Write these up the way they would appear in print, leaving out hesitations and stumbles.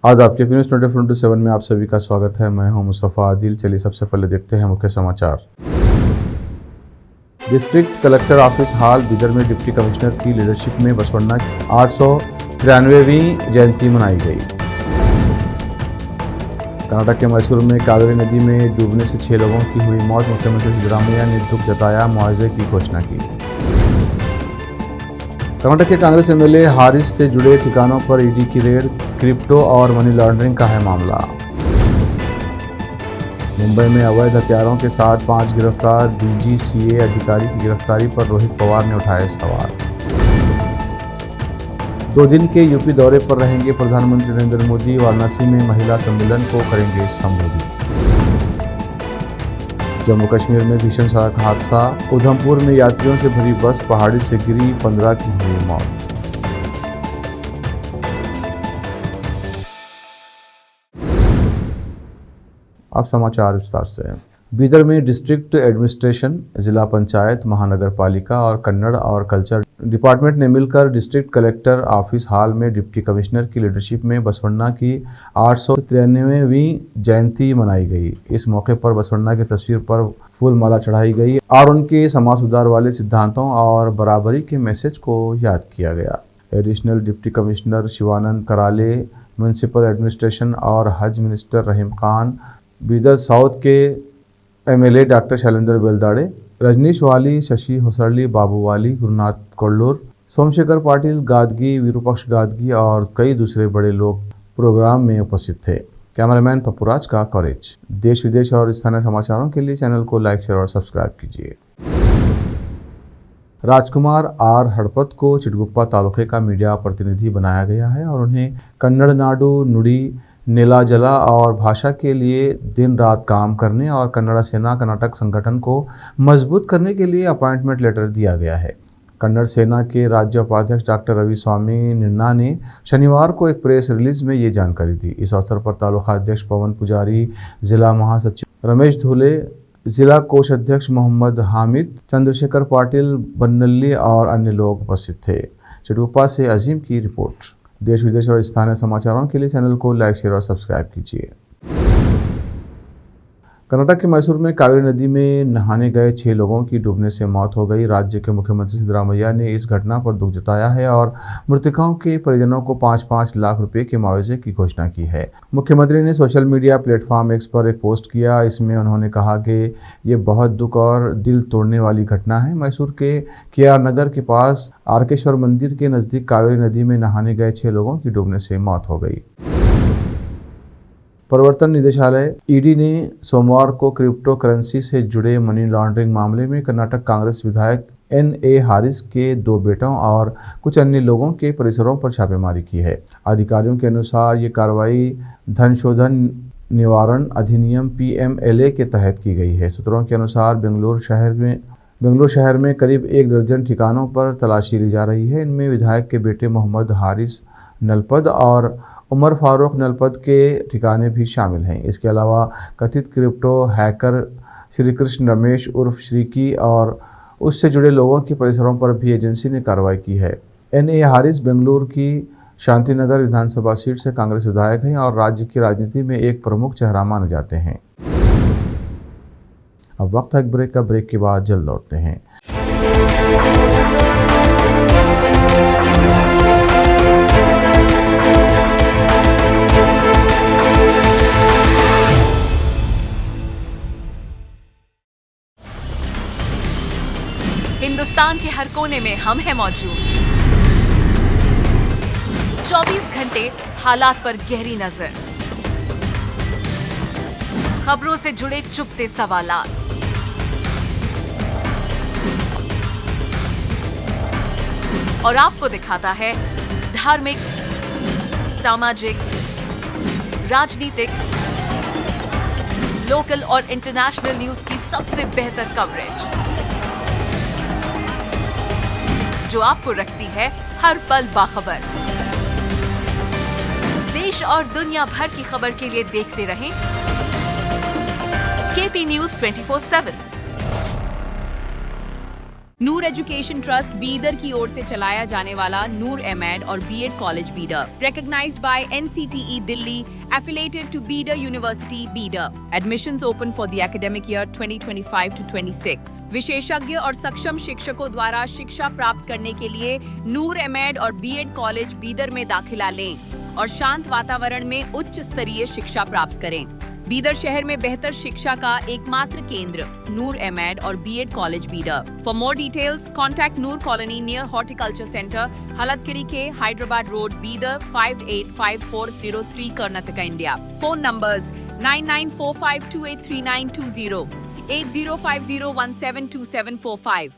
आज आपके न्यूज़ 24/7 में आप सभी का स्वागत है। मैं हूं मुस्तफ़ा आदिल। चलिए सबसे पहले देखते हैं मुख्य समाचार। डिस्ट्रिक्ट कलेक्टर ऑफिस हाल बिदर में डिप्टी कमिश्नर की लीडरशिप में बसवन्ना की 893वीं जयंती मनाई गई। कर्नाटक के मैसूर में कावेरी नदी में डूबने से 6 लोगों की हुई मौत। मुख्यमंत्री सिद्धरामैया ने दुख जताया, मुआवजे की घोषणा की। कर्नाटक के कांग्रेस एमएलए हारिस से जुड़े ठिकानों पर ईडी की रेड, क्रिप्टो और मनी लॉन्ड्रिंग का है मामला। मुंबई में अवैध हथियारों के साथ 5 गिरफ्तार, डीजीसीए अधिकारी की गिरफ्तारी पर रोहित पवार ने उठाए सवाल। 2 दिन के यूपी दौरे पर रहेंगे प्रधानमंत्री नरेंद्र मोदी। वाराणसी में महिला सम्मेलन को करेंगे संबोधित। जम्मू कश्मीर में भीषण सड़क हादसा, उधमपुर में यात्रियों से भरी बस पहाड़ी से गिरी, 15 की हुई मौत। अब समाचार विस्तार से। बीदर में डिस्ट्रिक्ट एडमिनिस्ट्रेशन, जिला पंचायत, महानगर पालिका और कन्नड़ और कल्चर डिपार्टमेंट ने मिलकर डिस्ट्रिक्ट कलेक्टर ऑफिस हाल में डिप्टी कमिश्नर की लीडरशिप में बसवन्ना की 893वीं जयंती मनाई गई। इस मौके पर बसवन्ना की तस्वीर पर फूल माला चढ़ाई गई और उनके समाज सुधार वाले सिद्धांतों और बराबरी के मैसेज को याद किया गया। Additional deputy commissioner Shivanand Karale, municipal administration और हज मिनिस्टर रहीम खान, बीदर साउथ के एमएलए डॉक्टर शैलेंद्र बेलदाड़े, रजनीश वाली, शशि होसरली, बाबू वाली, गुरुनाथ कोल्लूर, सोमशेखर पाटिल गादगी, विरूपक्ष गादगी और कई दूसरे बड़े लोग प्रोग्राम में उपस्थित थे। कैमरामैन पप्पूराज का कवरेज। देश विदेश और स्थानीय समाचारों के लिए चैनल को लाइक, शेयर और सब्सक्राइब कीजिए। राजकुमार आर हड़पत को चिटगुप्पा तालुके का मीडिया प्रतिनिधि बनाया गया है और उन्हें कन्नड़ नाडु, नुड़ी, नेलाजला और भाषा के लिए दिन रात काम करने और कन्नड़ सेना कर्नाटक संगठन को मजबूत करने के लिए अपॉइंटमेंट लेटर दिया गया है। कन्नड़ सेना के राज्य उपाध्यक्ष डॉक्टर रवि स्वामी निन्ना ने शनिवार को एक प्रेस रिलीज में ये जानकारी दी। इस अवसर पर तालुका अध्यक्ष पवन पुजारी, जिला महासचिव रमेश धूले, जिला कोषाध्यक्ष मोहम्मद हामिद, चंद्रशेखर पाटिल, बन्नल्ली और अन्य लोग उपस्थित थे। चिटगुप्पा से अजीम की रिपोर्ट। देश विदेश और स्थानीय समाचारों के लिए चैनल को लाइक, शेयर और सब्सक्राइब कीजिए। कर्नाटक के मैसूर में कावेरी नदी में नहाने गए 6 लोगों की डूबने से मौत हो गई। राज्य के मुख्यमंत्री सिद्धरामैया ने इस घटना पर दुख जताया है और मृतकों के परिजनों को 5-5 लाख रुपए के मुआवजे की घोषणा की है। मुख्यमंत्री ने सोशल मीडिया प्लेटफॉर्म एक्स पर एक पोस्ट किया। इसमें उन्होंने कहा कि ये बहुत दुख और दिल तोड़ने वाली घटना है। मैसूर के केआर नगर के पास आरकेश्वर मंदिर के नजदीक कावेरी नदी में नहाने गए 6 लोगों की डूबने से मौत हो गई। प्रवर्तन निदेशालय ईडी ने सोमवार को क्रिप्टो करेंसी से जुड़े मनी लॉन्ड्रिंग मामले में कर्नाटक कांग्रेस विधायक एनए हारिस के 2 बेटों और कुछ अन्य लोगों के परिसरों पर छापेमारी की है। अधिकारियों के अनुसार ये कार्रवाई धन शोधन निवारण अधिनियम पीएमएलए के तहत की गई है। सूत्रों के अनुसार बेंगलुरु शहर में करीब 1 दर्जन ठिकानों पर तलाशी ली जा रही है। इनमें विधायक के बेटे मोहम्मद हारिस नलपद और उमर फारूक नलपद के ठिकाने भी शामिल हैं। इसके अलावा कथित क्रिप्टो हैकर श्रीकृष्ण रमेश उर्फ श्रीकी और उससे जुड़े लोगों के परिसरों पर भी एजेंसी ने कार्रवाई की है। एनए हारिस बेंगलुरु की शांतिनगर विधानसभा सीट से कांग्रेस विधायक हैं और राज्य की राजनीति में एक प्रमुख चेहरा माने जाते हैं। अब वक्त है एक ब्रेक का। ब्रेक के बाद जल्द लौटते हैं। हिंदुस्तान के हर कोने में हम हैं मौजूद। 24 घंटे हालात पर गहरी नजर, खबरों से जुड़े चुपते सवालात, और आपको दिखाता है धार्मिक, सामाजिक, राजनीतिक, लोकल और इंटरनेशनल न्यूज की सबसे बेहतर कवरेज, जो आपको रखती है हर पल बाखबर। देश और दुनिया भर की खबर के लिए देखते रहें KP news 24/7। Noor education trust Bidar की ओर से चलाया जाने वाला नूर एमएड और BEd college Bidar, recognized by NCTE Delhi, affiliated to Bidar University, Bidar. Admissions open for the academic year 2025 to 26. विशेषज्ञ और सक्षम शिक्षकों द्वारा शिक्षा प्राप्त करने के लिए नूर एमएड और बीएड कॉलेज बीदर में दाखिला लें और शांत वातावरण में उच्च स्तरीय शिक्षा प्राप्त करें। बीदर शहर में बेहतर शिक्षा का एकमात्र केंद्र नूर एमएड और BEd college Bidar. For more details contact Noor colony near horticulture centre, Halatgiri के Hyderabad road, Bidar 585403 Karnataka, India. Phone numbers 9945283920, 8050172745।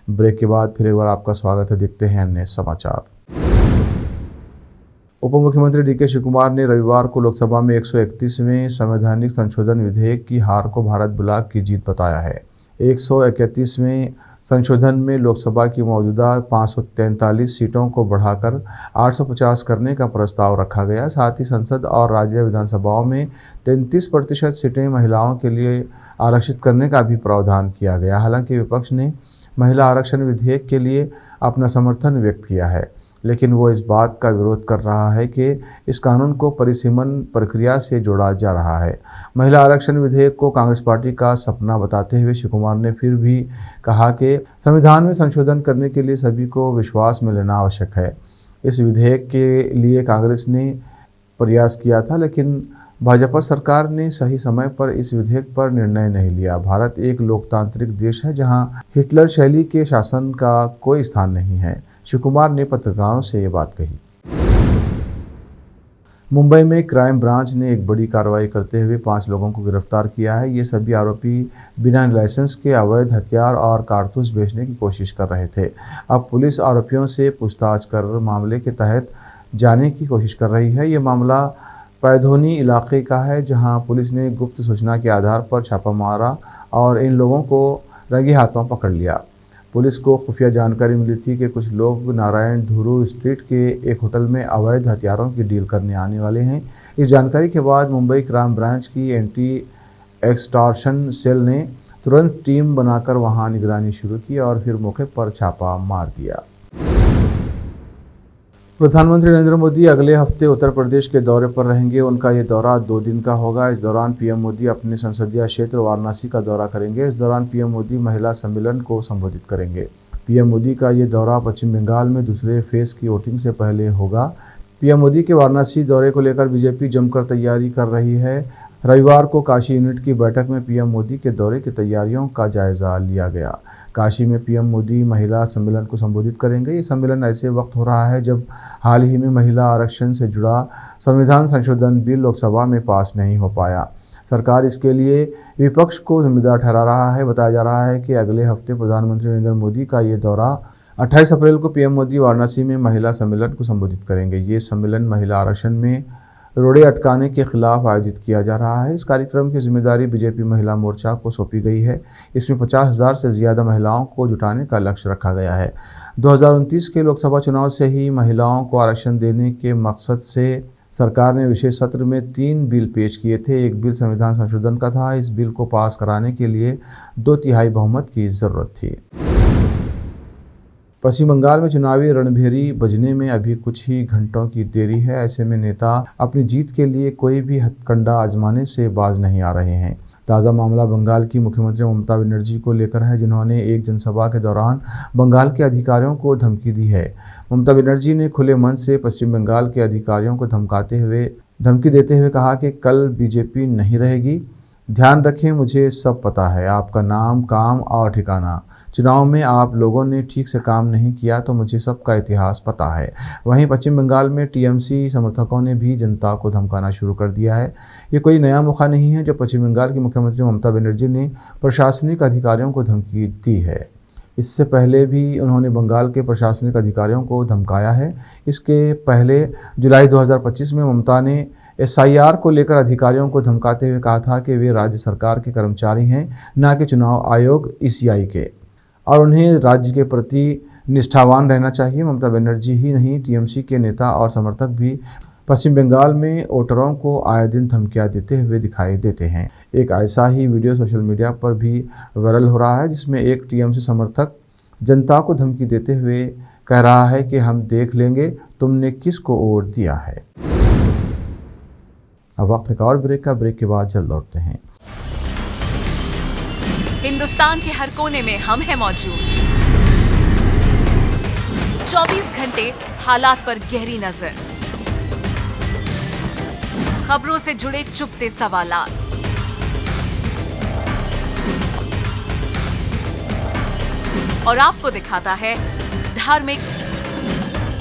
Break के बाद फिर एक बार आपका स्वागत है। देखते हैं अन्य समाचार। उप मुख्यमंत्री डीके शिव कुमार ने रविवार को लोकसभा में 131वें संवैधानिक संशोधन विधेयक की हार को भारत ब्लॉक की जीत बताया है। 131वें संशोधन में लोकसभा की मौजूदा 543 सीटों को बढ़ाकर 850 करने का प्रस्ताव रखा गया। साथ ही संसद और राज्य विधानसभाओं में 33% सीटें महिलाओं के लिए आरक्षित करने का भी प्रावधान किया गया। हालांकि विपक्ष ने महिला आरक्षण विधेयक के लिए अपना समर्थन व्यक्त किया है, लेकिन वो इस बात का विरोध कर रहा है कि इस कानून को परिसीमन प्रक्रिया से जोड़ा जा रहा है। महिला आरक्षण विधेयक को कांग्रेस पार्टी का सपना बताते हुए शिव कुमार ने फिर भी कहा कि संविधान में संशोधन करने के लिए सभी को विश्वास में लेना आवश्यक है। इस विधेयक के लिए कांग्रेस ने प्रयास किया था, लेकिन भाजपा सरकार ने सही समय पर इस विधेयक पर निर्णय नहीं लिया। भारत एक लोकतांत्रिक देश है जहां हिटलर शैली के शासन का कोई स्थान नहीं है। शिव कुमार ने पत्रकारों से ये बात कही। मुंबई में क्राइम ब्रांच ने एक बड़ी कार्रवाई करते हुए 5 लोगों को गिरफ्तार किया है। ये सभी आरोपी बिना लाइसेंस के अवैध हथियार और कारतूस बेचने की कोशिश कर रहे थे। अब पुलिस आरोपियों से पूछताछ कर मामले के तहत जाने की कोशिश कर रही है। ये मामला पैधोनी इलाके का है, जहां पुलिस ने गुप्त सूचना के आधार पर छापा मारा और इन लोगों को रंगे हाथों पकड़ लिया। पुलिस को खुफिया जानकारी मिली थी कि कुछ लोग नारायण धुरु स्ट्रीट के एक होटल में अवैध हथियारों की डील करने आने वाले हैं। इस जानकारी के बाद मुंबई क्राइम ब्रांच की एंटी एक्सटॉर्शन सेल ने तुरंत टीम बनाकर वहां निगरानी शुरू की और फिर मौके पर छापा मार दिया। प्रधानमंत्री नरेंद्र मोदी अगले हफ्ते उत्तर प्रदेश के दौरे पर रहेंगे। उनका ये दौरा 2 दिन का होगा। इस दौरान पीएम मोदी अपने संसदीय क्षेत्र वाराणसी का दौरा करेंगे। इस दौरान पीएम मोदी महिला सम्मेलन को संबोधित करेंगे। पीएम मोदी का ये दौरा पश्चिम बंगाल में दूसरे फेज की वोटिंग से पहले होगा। पीएम मोदी के वाराणसी दौरे को लेकर बीजेपी जमकर तैयारी कर रही है। रविवार को काशी यूनिट की बैठक में पीएम मोदी के दौरे की तैयारियों का जायजा लिया गया। काशी में पीएम मोदी महिला सम्मेलन को संबोधित करेंगे। ये सम्मेलन ऐसे वक्त हो रहा है जब हाल ही में महिला आरक्षण से जुड़ा संविधान संशोधन बिल लोकसभा में पास नहीं हो पाया। सरकार इसके लिए विपक्ष को जिम्मेदार ठहरा रहा है। बताया जा रहा है कि अगले हफ्ते प्रधानमंत्री नरेंद्र मोदी का ये दौरा 28 अप्रैल को पीएम मोदी वाराणसी में महिला सम्मेलन को संबोधित करेंगे। ये सम्मेलन महिला आरक्षण में रोड़े अटकाने के खिलाफ आयोजित किया जा रहा है। इस कार्यक्रम की जिम्मेदारी बीजेपी महिला मोर्चा को सौंपी गई है। इसमें 50,000 से ज़्यादा महिलाओं को जुटाने का लक्ष्य रखा गया है। 2029 के लोकसभा चुनाव से ही महिलाओं को आरक्षण देने के मकसद से सरकार ने विशेष सत्र में 3 बिल पेश किए थे। एक बिल संविधान संशोधन का था। इस बिल को पास कराने के लिए 2/3 बहुमत की ज़रूरत थी। पश्चिम बंगाल में चुनावी रणभेरी बजने में अभी कुछ ही घंटों की देरी है। ऐसे में नेता अपनी जीत के लिए कोई भी हथकंडा आजमाने से बाज नहीं आ रहे हैं। ताज़ा मामला बंगाल की मुख्यमंत्री ममता बनर्जी को लेकर है, जिन्होंने एक जनसभा के दौरान बंगाल के अधिकारियों को धमकी दी है। ममता बनर्जी ने खुले मन से पश्चिम बंगाल के अधिकारियों को धमकी देते हुए कहा कि कल बीजेपी नहीं रहेगी। ध्यान रखें, मुझे सब पता है, आपका नाम, काम और ठिकाना। चुनाव में आप लोगों ने ठीक से काम नहीं किया तो मुझे सबका इतिहास पता है। वहीं पश्चिम बंगाल में टीएमसी समर्थकों ने भी जनता को धमकाना शुरू कर दिया है। ये कोई नया मौका नहीं है जो पश्चिम बंगाल की मुख्यमंत्री ममता बनर्जी ने प्रशासनिक अधिकारियों को धमकी दी है। इससे पहले भी उन्होंने बंगाल के प्रशासनिक अधिकारियों को धमकाया है। इसके पहले जुलाई 2025 में ममता ने SIR को लेकर अधिकारियों को धमकाते हुए कहा था कि वे राज्य सरकार के कर्मचारी हैं, न कि चुनाव आयोग ECI के, और उन्हें राज्य के प्रति निष्ठावान रहना चाहिए। ममता बनर्जी ही नहीं, टीएमसी के नेता और समर्थक भी पश्चिम बंगाल में वोटरों को आए दिन धमकियां देते हुए दिखाई देते हैं। एक ऐसा ही वीडियो सोशल मीडिया पर भी वायरल हो रहा है, जिसमें एक टीएमसी समर्थक जनता को धमकी देते हुए कह रहा है कि हम देख लेंगे तुमने किसको वोट दिया है। अब वक्त एक और ब्रेक का, ब्रेक के बाद जल्द लौटते हैं। हिंदुस्तान के हर कोने में हम हैं मौजूद। 24 घंटे हालात पर गहरी नजर, खबरों से जुड़े चुपते सवालात, और आपको दिखाता है धार्मिक,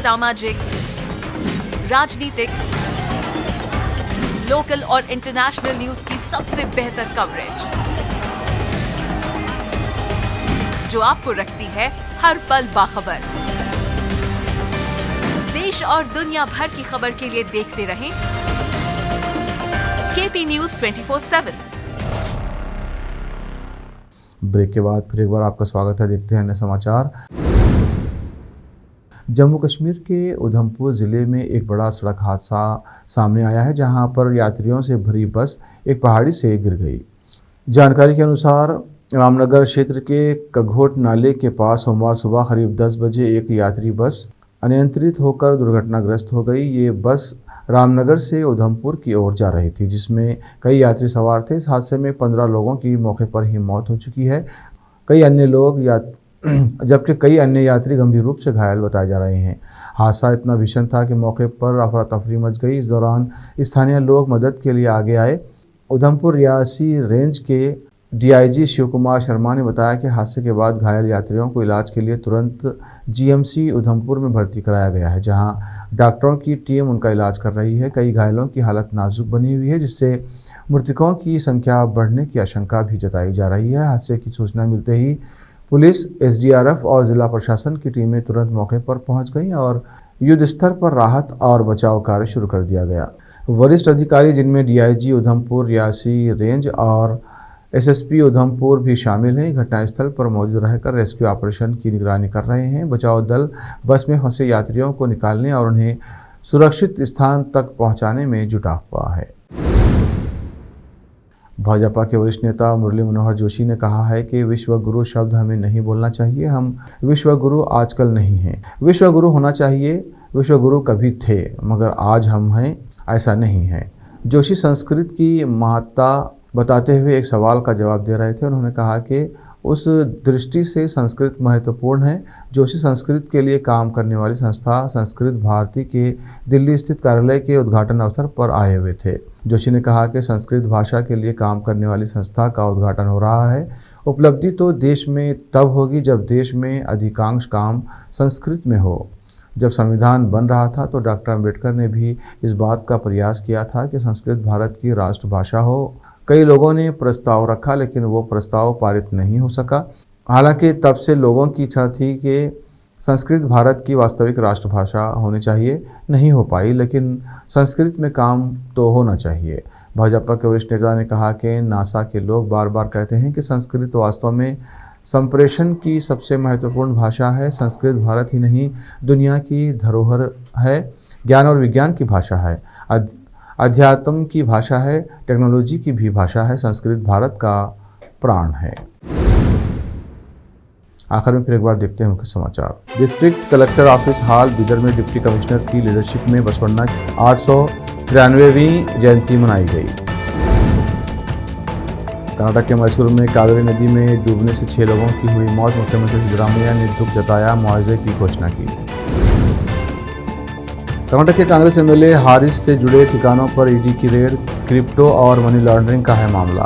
सामाजिक, राजनीतिक, लोकल और इंटरनेशनल न्यूज की सबसे बेहतर कवरेज, जो आपको रखती है हर पल बाखबर। देश और दुनिया भर की खबर के लिए देखते रहें केपी न्यूज 24/7। ब्रेक के बाद फिर एक बार आपका स्वागत है। देखते हैं अन्य समाचार। जम्मू कश्मीर के उधमपुर ज़िले में एक बड़ा सड़क हादसा सामने आया है, जहां पर यात्रियों से भरी बस एक पहाड़ी से गिर गई। जानकारी के अनुसार रामनगर क्षेत्र के कघोट नाले के पास सोमवार सुबह करीब 10 बजे एक यात्री बस अनियंत्रित होकर दुर्घटनाग्रस्त हो गई। ये बस रामनगर से उधमपुर की ओर जा रही थी, जिसमें कई यात्री सवार थे। इस हादसे में 15 लोगों की मौके पर ही मौत हो चुकी है। जबकि कई अन्य यात्री गंभीर रूप से घायल बताए जा रहे हैं। हादसा इतना भीषण था कि मौके पर अफरा तफरी मच गई। इस दौरान स्थानीय लोग मदद के लिए आगे आए। उधमपुर रियासी रेंज के डीआईजी शिव कुमार शर्मा ने बताया कि हादसे के बाद घायल यात्रियों को इलाज के लिए तुरंत जीएमसी उधमपुर में भर्ती कराया गया है, जहां डॉक्टरों की टीम उनका इलाज कर रही है। कई घायलों की हालत नाजुक बनी हुई है, जिससे मृतकों की संख्या बढ़ने की आशंका भी जताई जा रही है। हादसे की सूचना मिलते ही पुलिस, एसडीआरएफ और जिला प्रशासन की टीमें तुरंत मौके पर पहुंच गईं और युद्ध स्तर पर राहत और बचाव कार्य शुरू कर दिया गया। वरिष्ठ अधिकारी, जिनमें डीआईजी उधमपुर रियासी रेंज और एसएसपी उधमपुर भी शामिल हैं, घटनास्थल पर मौजूद रहकर रेस्क्यू ऑपरेशन की निगरानी कर रहे हैं। बचाव दल बस में फंसे यात्रियों को निकालने और उन्हें सुरक्षित स्थान तक पहुंचाने में जुटा हुआ है। भाजपा के वरिष्ठ नेता मुरली मनोहर जोशी ने कहा है कि विश्व गुरु शब्द हमें नहीं बोलना चाहिए। हम विश्व गुरु आजकल नहीं हैं। विश्व गुरु होना चाहिए। विश्व गुरु कभी थे, मगर आज हम हैं, ऐसा नहीं है। जोशी संस्कृत की महत्ता बताते हुए एक सवाल का जवाब दे रहे थे। उन्होंने कहा कि उस दृष्टि से संस्कृत महत्वपूर्ण है। जोशी संस्कृत के लिए काम करने वाली संस्था संस्कृत भारती के दिल्ली स्थित कार्यालय के उद्घाटन अवसर पर आए हुए थे। जोशी ने कहा कि संस्कृत भाषा के लिए काम करने वाली संस्था का उद्घाटन हो रहा है। उपलब्धि तो देश में तब होगी जब देश में अधिकांश काम संस्कृत में हो। जब संविधान बन रहा था तो डॉक्टर अम्बेडकर ने भी इस बात का प्रयास किया था कि संस्कृत भारत की राष्ट्रभाषा हो। कई लोगों ने प्रस्ताव रखा, लेकिन वो प्रस्ताव पारित नहीं हो सका। हालांकि तब से लोगों की इच्छा थी कि संस्कृत भारत की वास्तविक राष्ट्रभाषा होनी चाहिए, नहीं हो पाई, लेकिन संस्कृत में काम तो होना चाहिए। भाजपा के वरिष्ठ नेता ने कहा कि नासा के लोग बार बार कहते हैं कि संस्कृत वास्तव में संप्रेषण की सबसे महत्वपूर्ण भाषा है। संस्कृत भारत ही नहीं, दुनिया की धरोहर है, ज्ञान और विज्ञान की भाषा है, अध्यात्म की भाषा है, टेक्नोलॉजी की भी भाषा है। संस्कृत भारत का प्राण है। आखिर में फिर एक बार देखते हैं मुख्य समाचार। डिस्ट्रिक्ट कलेक्टर ऑफिस हाल बीदर में डिप्टी कमिश्नर की लीडरशिप में बसवन्ना की 893वीं जयंती मनाई गई। कर्नाटक के मैसूर में कावेरी नदी में डूबने से 6 लोगों की हुई मौत। मुख्यमंत्री सिद्धरामैया ने दुख जताया, मुआवजे की घोषणा की। कर्नाटक के कांग्रेस एमएलए हारिस से जुड़े ठिकानों पर ईडी की रेड, क्रिप्टो और मनी लॉन्ड्रिंग का है मामला।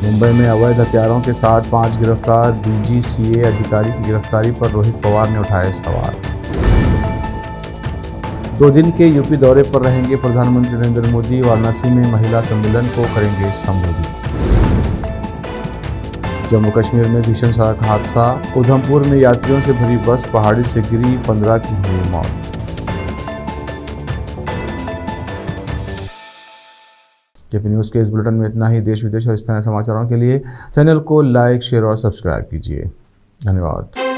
मुंबई में अवैध हथियारों के साथ 5 गिरफ्तार, डीजीसीए अधिकारी की गिरफ्तारी पर रोहित पवार ने उठाए सवाल। 2 दिन के यूपी दौरे पर रहेंगे प्रधानमंत्री नरेंद्र मोदी। वाराणसी में महिला सम्मेलन को करेंगे संबोधित। जम्मू कश्मीर में भीषण सड़क हादसा, उधमपुर में यात्रियों से भरी बस पहाड़ी से गिरी, 15 की हुई मौत। केपी न्यूज़ के इस बुलेटिन में इतना ही। देश विदेश और स्थानीय समाचारों के लिए चैनल को लाइक, शेयर और सब्सक्राइब कीजिए। धन्यवाद।